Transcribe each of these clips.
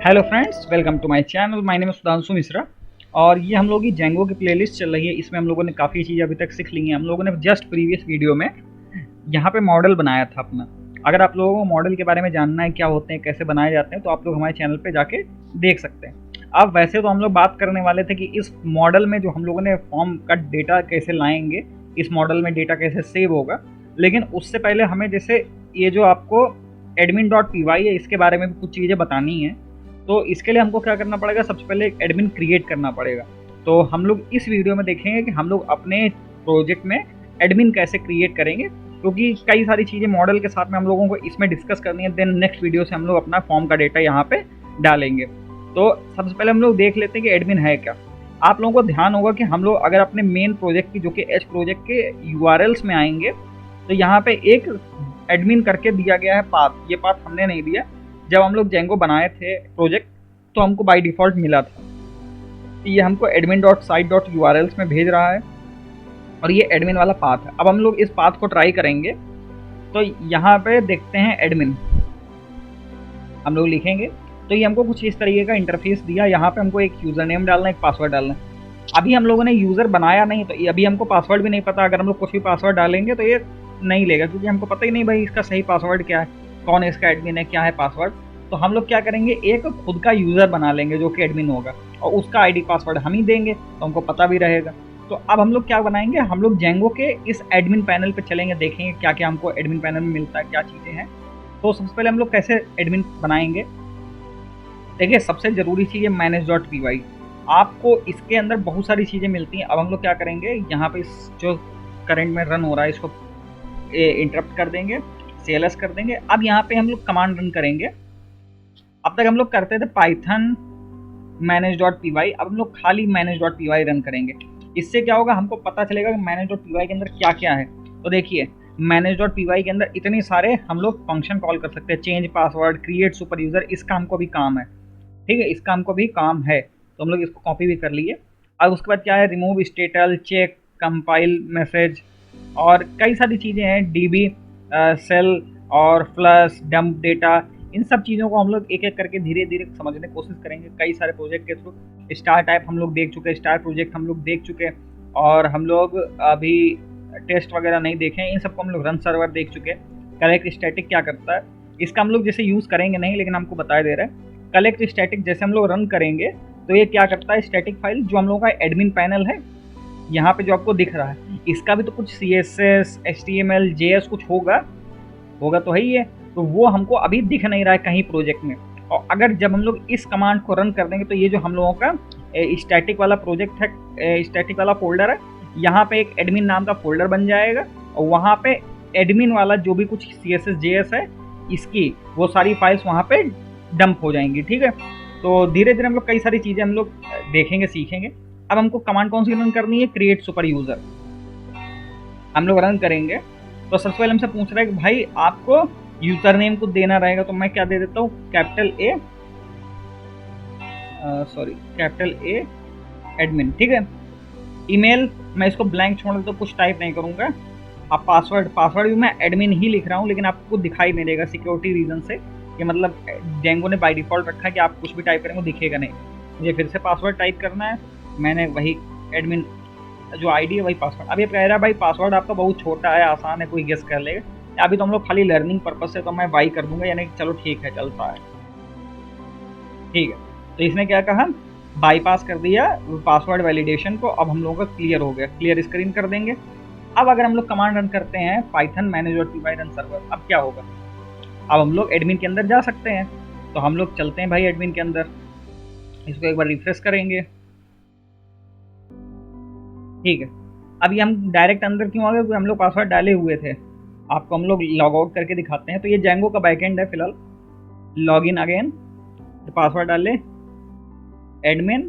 Hello friends, welcome to my channel. My name है सुधांशु मिश्रा और ये हम लोगों की जेंगो की प्लेलिस्ट चल रही है। इसमें हम लोगों ने काफ़ी चीज़ें अभी तक सीख ली हैं। हम लोगों ने जस्ट प्रीवियस वीडियो में यहाँ पे मॉडल बनाया था अपना। अगर आप लोगों को मॉडल के बारे में जानना है, क्या होते हैं, कैसे बनाए जाते हैं, तो आप लोग हमारे चैनल पे जाके देख सकते हैं। अब वैसे तो हम लोग बात करने वाले थे कि इस मॉडल में जो हम लोगों ने फॉर्म का डेटा कैसे लाएंगे, इस मॉडल में डेटा कैसे सेव होगा। लेकिन उससे पहले हमें जैसे ये जो आपको admin.py है, इसके बारे में भी कुछ चीज़ें बतानी है। तो इसके लिए हमको क्या करना पड़ेगा, सबसे पहले एक एडमिन क्रिएट करना पड़ेगा। तो हम लोग इस वीडियो में देखेंगे कि हम लोग अपने प्रोजेक्ट में एडमिन कैसे क्रिएट करेंगे, क्योंकि कई सारी चीज़ें मॉडल के साथ में हम लोगों को इसमें डिस्कस करनी है। देन नेक्स्ट वीडियो से हम लोग अपना फॉर्म का डेटा यहाँ पे डालेंगे। तो सबसे पहले हम लोग देख लेते हैं कि एडमिन है क्या। आप लोगों को ध्यान होगा कि हम लोग अगर अपने मेन प्रोजेक्ट की, जो कि एच प्रोजेक्ट के यूआरएल्स में आएंगे, तो यहाँ पे एक एडमिन करके दिया गया है पाथ। ये पाथ हमने नहीं दिया। जब हम लोग जेंगो बनाए थे प्रोजेक्ट, तो हमको बाय डिफ़ॉल्ट मिला था। ये हमको admin.site.urls में भेज रहा है और ये एडमिन वाला पाथ है। अब हम लोग इस पाथ को ट्राई करेंगे। तो यहाँ पे देखते हैं एडमिन, हम लोग लिखेंगे तो ये हमको कुछ इस तरीके का इंटरफेस दिया। यहाँ पे हमको एक यूज़र नेम डालना है, एक पासवर्ड डालना है। अभी हम लोगों ने यूज़र बनाया नहीं, तो अभी हमको पासवर्ड भी नहीं पता। अगर हम लोग कुछ भी पासवर्ड डालेंगे तो ये नहीं लेगा, क्योंकि हमको पता ही नहीं भाई इसका सही पासवर्ड क्या है, कौन इसका एडमिन है, क्या है पासवर्ड। तो हम लोग क्या करेंगे, एक खुद का यूज़र बना लेंगे जो कि एडमिन होगा, और उसका आईडी पासवर्ड हम ही देंगे, तो हमको पता भी रहेगा। तो अब हम लोग क्या बनाएंगे, हम लोग जेंगो के इस एडमिन पैनल पे चलेंगे, देखेंगे क्या क्या हमको एडमिन पैनल में मिलता है, क्या चीज़ें हैं। तो सबसे पहले हम लोग कैसे एडमिन बनाएंगे, देखिए सबसे ज़रूरी चीज़ है manage.py। आपको इसके अंदर बहुत सारी चीज़ें मिलती हैं। अब हम लोग क्या करेंगे, यहाँ पे इस जो करंट में रन हो रहा है इसको इंटरप्ट कर देंगे, CLS कर देंगे। अब यहाँ पे हम लोग कमांड रन करेंगे। अब तक हम लोग करते थे पाइथन manage.py, अब हम लोग खाली manage.py रन करेंगे। इससे क्या होगा, हमको पता चलेगा कि manage.py के अंदर क्या क्या है। तो देखिए manage.py के अंदर इतने सारे हम लोग फंक्शन कॉल कर सकते हैं, change password, create super user, इसका हमको भी काम है। ठीक है, इसका हमको भी काम है, तो हम लोग इसको कॉपी भी कर लिए। अब उसके बाद क्या है, रिमूव स्टेटल, चेक, कंपाइल मैसेज, और कई सारी चीज़ें हैं, डीबी, सेल और फ्लश, डंप डेटा। इन सब चीज़ों को हम लोग एक एक करके धीरे धीरे समझने की कोशिश करेंगे कई सारे प्रोजेक्ट के थ्रू। स्टार टाइप हम लोग देख चुके, स्टार प्रोजेक्ट हम लोग देख चुके, और हम लोग अभी टेस्ट वगैरह नहीं देखे, इन सबको हम लोग रन सर्वर देख चुके। कलेक्ट स्टैटिक क्या करता है, इसका हम लोग जैसे यूज़ करेंगे नहीं, लेकिन हमको बता दे रहे हैं। कलेक्ट स्टैटिक जैसे हम लोग रन करेंगे तो ये क्या करता है, स्टैटिक फाइल जो हम लोगों का एडमिन पैनल है, यहाँ पे जो आपको दिख रहा है, इसका भी तो कुछ CSS, HTML, JS कुछ होगा, होगा तो है ही है। तो वो हमको अभी दिख नहीं रहा है कहीं प्रोजेक्ट में। और अगर जब हम लोग इस कमांड को रन कर देंगे, तो ये जो हम लोगों का स्टैटिक वाला प्रोजेक्ट है, स्टैटिक वाला फोल्डर है, यहाँ पे एक एडमिन नाम का फोल्डर बन जाएगा, और वहाँ पे एडमिन वाला जो भी कुछ CSS JS है, इसकी वो सारी फाइल्स वहाँ पे डंप हो जाएंगी। ठीक है, तो धीरे धीरे हम लोग कई सारी चीज़ें हम लोग देखेंगे, सीखेंगे। अब हमको कमांड कौन सी रन करनी है, क्रिएट सुपर यूज़र हम लोग रन करेंगे। तो सबसे पहले हमसे पूछ रहा है कि भाई आपको यूज़र नेम को देना रहेगा, तो मैं क्या दे देता हूँ, कैपिटल ए एडमिन। ठीक है, ईमेल मैं इसको ब्लैंक छोड़ देता हूँ, कुछ टाइप नहीं करूँगा। अब पासवर्ड भी मैं एडमिन ही लिख रहा हूँ, लेकिन आपको दिखाई नहीं देगा सिक्योरिटी रीज़न से, कि मतलब जेंगो ने बाय डिफ़ॉल्ट रखा है कि आप कुछ भी टाइप करेंगे दिखेगा नहीं। मुझे फिर से पासवर्ड टाइप करना है, मैंने वही एडमिन जो आईडी है वही पासवर्ड। अब ये कह रहा है भाई पासवर्ड आपका बहुत छोटा है, आसान है, कोई गेस कर लेगा। अभी तो हम लोग खाली लर्निंग पर्पज से, तो मैं वाई कर दूंगा, यानी चलो ठीक है, चलता है। ठीक है, तो इसने क्या कहा, बाईपास कर दिया पासवर्ड वैलिडेशन को। अब हम लोगों का क्लियर हो गया, क्लियर स्क्रीन कर देंगे। अब अगर हम लोग कमांड रन करते हैं पाइथन manage.py रन सर्वर, अब क्या होगा, अब हम लोग एडमिन के अंदर जा सकते हैं। तो हम लोग चलते हैं भाई एडमिन के अंदर, इसको एक बार रिफ्रेश करेंगे। ठीक है, अभी हम डायरेक्ट अंदर क्यों आ गए, क्योंकि हम लोग पासवर्ड डाले हुए थे। आपको हम लोग लॉग आउट करके दिखाते हैं। तो ये जेंगो का बैकएंड है फिलहाल। लॉग इन अगेन, तो पासवर्ड डाले एडमिन,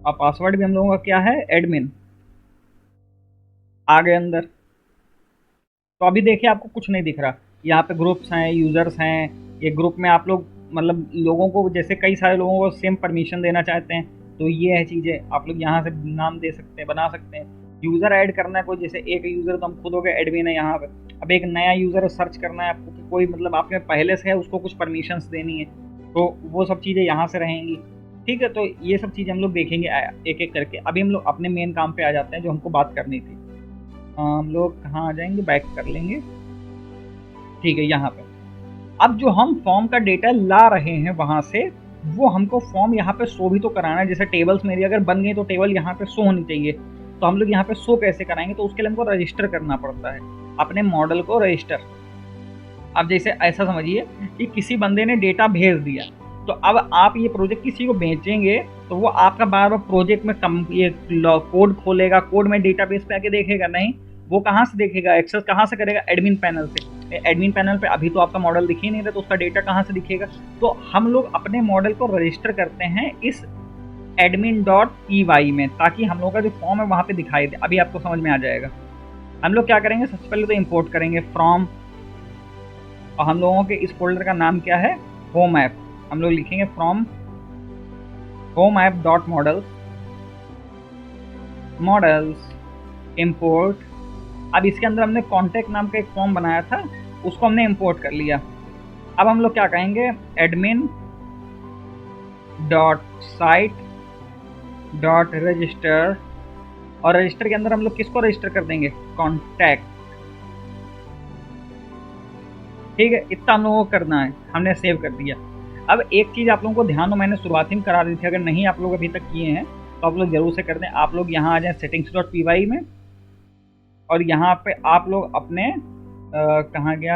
और पासवर्ड भी हम लोगों का क्या है, एडमिन। आ गए अंदर, तो अभी देखिए आपको कुछ नहीं दिख रहा। यहाँ पे ग्रुप्स हैं, यूज़र्स हैं। ये ग्रुप में आप लोग मतलब लोगों को, जैसे कई सारे लोगों को सेम परमिशन देना चाहते हैं, तो ये है चीज़ें। आप लोग यहाँ से नाम दे सकते हैं, बना सकते हैं। यूज़र ऐड करना है कोई, जैसे एक यूज़र तो हम खुद हो गए एडमिन है यहाँ पे। अब एक नया यूज़र सर्च करना है आपको कि कोई मतलब आपके पहले से है, उसको कुछ परमिशंस देनी है, तो वो सब चीज़ें यहाँ से रहेंगी। ठीक है, तो ये सब चीज़ें हम लोग देखेंगे एक एक करके। अभी हम लोग अपने मेन काम पे आ जाते हैं जो हमको बात करनी थी। हम लोग कहाँ आ जाएंगे, बैक कर लेंगे। ठीक है, यहाँ पे अब जो हम फॉर्म का डेटा ला रहे हैं वहां से, वो हमको फॉर्म यहाँ पे शो भी तो कराना है। जैसे टेबल्स मेरी अगर बन गई तो टेबल यहाँ पे शो होनी चाहिए। तो हम लोग यहाँ पे शो कैसे कराएंगे, तो उसके लिए हमको रजिस्टर करना पड़ता है अपने मॉडल को, रजिस्टर। अब जैसे ऐसा समझिए कि किसी बंदे ने डेटा भेज दिया, तो अब आप ये प्रोजेक्ट किसी को बेचेंगे तो वो आपका बार बार प्रोजेक्ट में ये कोड खोलेगा, कोड में डेटाबेस पे आके देखेगा नहीं। वो कहाँ से देखेगा, एक्सेस कहाँ से करेगा, एडमिन पैनल से। एडमिन पैनल पे अभी तो आपका मॉडल दिख ही नहीं रहा, तो उसका डेटा कहाँ से दिखेगा। तो हम लोग अपने मॉडल को रजिस्टर करते हैं इस admin.py में, ताकि हम लोग का जो फॉर्म है वहाँ पे दिखाई दे। अभी आपको समझ में आ जाएगा। हम लोग क्या करेंगे, सबसे पहले तो इम्पोर्ट करेंगे फ्रॉम, और हम लोगों के इस फोल्डर का नाम क्या है, होम ऐप। हम लोग लिखेंगे from home app dot models import. अब इसके अंदर हमने कॉन्टैक्ट नाम का एक फॉर्म बनाया था, उसको हमने इम्पोर्ट कर लिया। अब हम लोग क्या कहेंगे, admin dot site dot register, और रजिस्टर के अंदर हम लोग किसको रजिस्टर कर देंगे, कॉन्टैक्ट। ठीक है, इतना हम लोगों को करना है, हमने सेव कर दिया। अब एक चीज़ आप लोगों को ध्यान हो, मैंने शुरुआत में करा दी थी, अगर नहीं आप लोग अभी तक किए हैं तो आप लोग जरूर से कर दें। आप लोग यहाँ आ जाएं settings.py में, और यहाँ पे आप लोग अपने कहाँ गया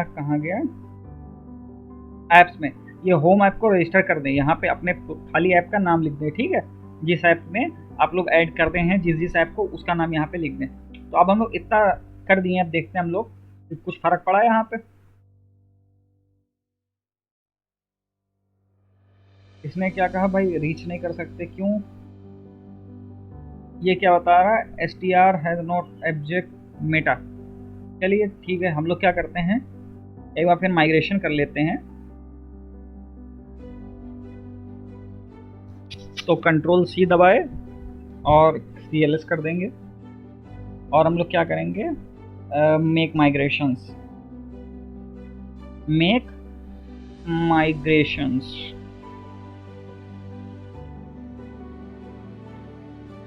ऐप्स में ये होम ऐप को रजिस्टर कर दें। यहाँ पे अपने खाली ऐप का नाम लिख दें। ठीक है, जिस ऐप में आप लोग ऐड करते हैं, जिस ऐप को, उसका नाम यहाँ पे लिख दें। तो अब हम लोग इतना कर दिए। अब देखते हैं हम लोग कुछ फर्क पड़ा है यहाँ पे। इसने क्या कहा भाई, रीच नहीं कर सकते, क्यों, ये क्या बता रहा है, str has not object Meta. चलिए ठीक है, हम लोग क्या करते हैं, एक बार फिर माइग्रेशन कर लेते हैं। तो कंट्रोल C दबाए और CLS कर देंगे, और हम लोग क्या करेंगे, मेक माइग्रेशंस,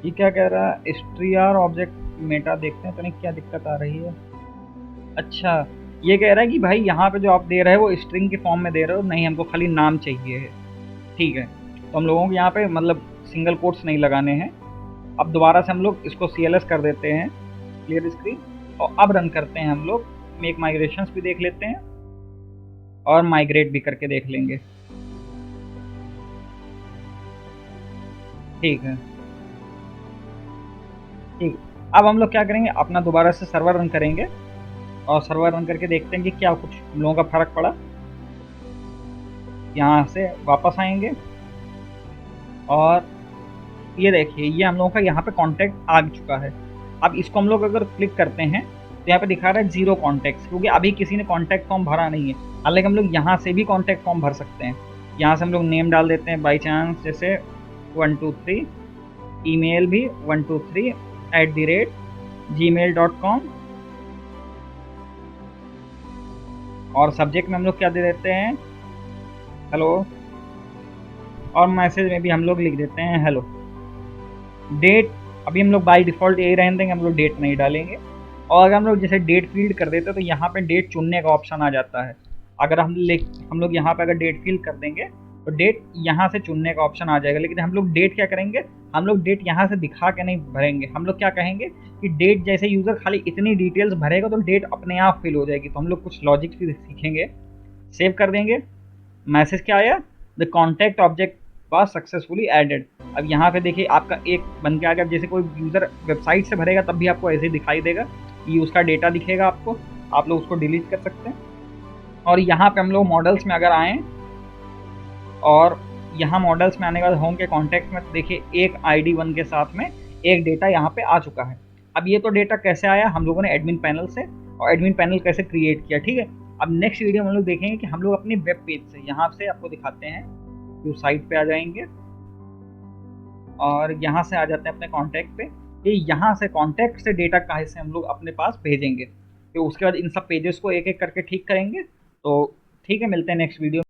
ये क्या कह रहा है, str ऑब्जेक्ट मेटा। देखते हैं तो नहीं क्या दिक्कत आ रही है। अच्छा, ये कह रहा है कि भाई यहाँ पे जो आप दे रहे हो वो स्ट्रिंग के फॉर्म में दे रहे हो, नहीं हमको खाली नाम चाहिए है। ठीक है, तो हम लोगों को यहाँ पे मतलब सिंगल कोट्स नहीं लगाने हैं। अब दोबारा से हम लोग इसको CLS कर देते हैं, क्लियर स्क्रीन, और अब रन करते हैं। हम लोग मेक माइग्रेशंस भी देख लेते हैं और माइग्रेट भी करके देख लेंगे। ठीक है, ठीक। अब हम लोग क्या करेंगे, अपना दोबारा से सर्वर रन करेंगे, और सर्वर रन करके देखते हैं कि क्या कुछ हम लोगों का फर्क पड़ा। यहाँ से वापस आएंगे, और ये देखिए, ये हम लोगों का यहाँ पे कॉन्टैक्ट आ चुका है। अब इसको हम लोग अगर क्लिक करते हैं तो यहाँ पे दिखा रहा है 0 कॉन्टैक्ट्स, क्योंकि अभी किसी ने कॉन्टैक्ट फॉर्म भरा नहीं है। हालांकि हम लोग यहाँ से भी कॉन्टैक्ट फॉर्म भर सकते हैं। यहाँ से हम लोग नेम डाल देते हैं बाई चांस, जैसे 123, ईमेल भी 123@gmail.com, और सब्जेक्ट में हम लोग क्या दे देते हैं, हेलो, और मैसेज में भी हम लोग लिख देते हैं हेलो। डेट अभी हम लोग बाय डिफ़ॉल्ट यही रहने देंगे, हम लोग डेट नहीं डालेंगे। और अगर हम लोग जैसे डेट फील्ड कर देते हैं तो यहाँ पे डेट चुनने का ऑप्शन आ जाता है। अगर हम लोग यहाँ पे अगर डेट फील्ड कर देंगे तो डेट यहाँ से चुनने का ऑप्शन आ जाएगा। लेकिन हम लोग डेट क्या करेंगे, हम लोग डेट यहाँ से दिखा के नहीं भरेंगे। हम लोग क्या कहेंगे कि डेट जैसे यूज़र खाली इतनी डिटेल्स भरेगा तो डेट अपने आप फिल हो जाएगी। तो हम लोग कुछ लॉजिक भी सीखेंगे। सेव कर देंगे, मैसेज क्या आया, the contact object was successfully added. अब यहाँ पे देखिए आपका एक बन के आ गया। जैसे कोई यूज़र वेबसाइट से भरेगा तब भी आपको ऐसे ही दिखाई देगा, ये उसका डेटा दिखेगा आपको, आप लोग उसको डिलीट कर सकते हैं। और यहाँ पे हम लोग मॉडल्स में अगर आएँ, और यहाँ मॉडल्स में आने के बाद होम के कॉन्टैक्ट में देखिए एक ID1 के साथ में एक डेटा यहाँ पे आ चुका है। अब ये तो डेटा कैसे आया, हम लोगों ने एडमिन पैनल से, और एडमिन पैनल कैसे क्रिएट किया। ठीक है, अब नेक्स्ट वीडियो में हम लोग देखेंगे कि हम लोग अपनी वेब पेज से, यहाँ से आपको दिखाते हैं, जो साइट पे आ जाएंगे और यहाँ से आ जाते हैं अपने कॉन्टैक्ट पे। ये यहाँ से कॉन्टैक्ट से डेटा कहाँ से हम लोग अपने पास भेजेंगे, तो उसके बाद इन सब पेजेस को एक एक करके ठीक करेंगे। तो ठीक है, मिलते हैं नेक्स्ट वीडियो।